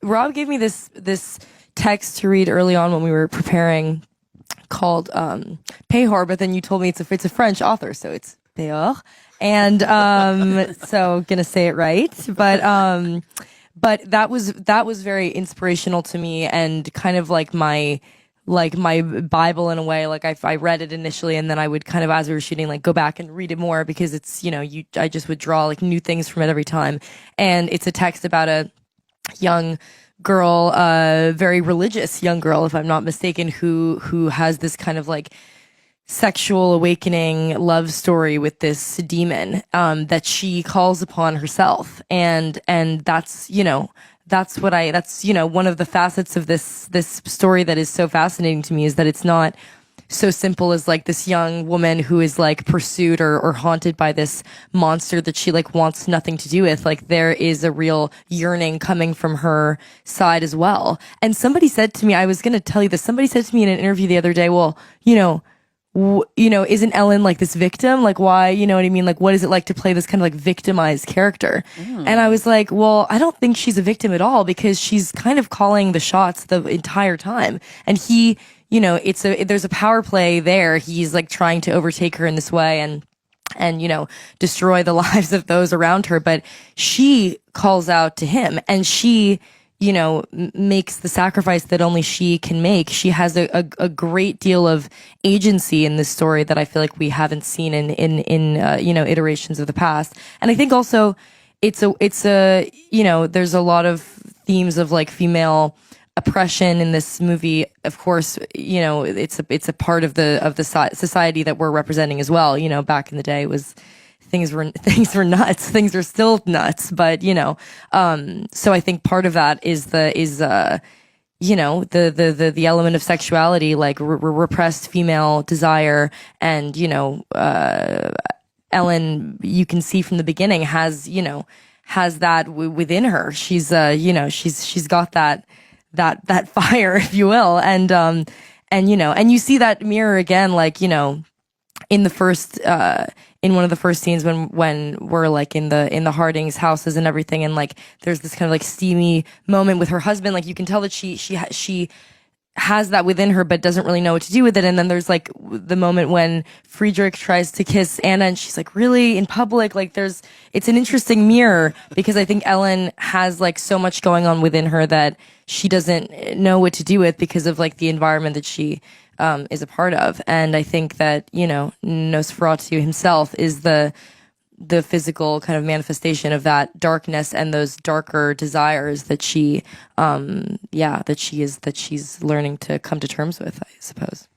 Rob gave me this text to read early on when we were preparing, called Pehor, but then you told me it's a French author, so it's Pehor, and so gonna say it right, but that was very inspirational to me, and kind of like my Bible in a way. Like I read it initially, and then I would kind of, as we were shooting, like go back and read it more, because it's, I just would draw like new things from it every time. And it's a text about a young girl, very religious young girl, if I'm not mistaken, who has this kind of like sexual awakening love story with this demon, that she calls upon herself. And that's, that's one of the facets of this story that is so fascinating to me, is that it's not so simple as like this young woman who is like pursued or haunted by this monster that she like wants nothing to do with. Like there is a real yearning coming from her side as well. And somebody said to me, I was going to tell you this, somebody said to me in an interview the other day, well, isn't Ellen like this victim? Like, why, you know what I mean? Like, what is it like to play this kind of like victimized character? And I was like, well, I don't think she's a victim at all, because she's kind of calling the shots the entire time. And he, there's a power play there. He's like trying to overtake her in this way and destroy the lives of those around her. But she calls out to him, and she, makes the sacrifice that only she can make. She has a great deal of agency in this story that I feel like we haven't seen in iterations of the past. And I think also there's a lot of themes of like female oppression in this movie. Of course, it's a part of the society that we're representing as well. Back in the day, it was, things were nuts. Things are still nuts, but so I think part of that is the element of sexuality, like repressed female desire, and Ellen, you can see from the beginning, has that within her. She's she's got that fire, if you will, and you see that mirror again, like in the first in one of the first scenes when we're like in the Harding's houses and everything, and like there's this kind of like steamy moment with her husband. Like you can tell that she has that within her, but doesn't really know what to do with it. And then there's like the moment when Friedrich tries to kiss Anna, and she's like, really, in public? Like it's an interesting mirror, because I think Ellen has like so much going on within her that she doesn't know what to do with, because of like the environment that she is a part of. And I think that, Nosferatu himself is the physical kind of manifestation of that darkness and those darker desires that she's learning to come to terms with, I suppose.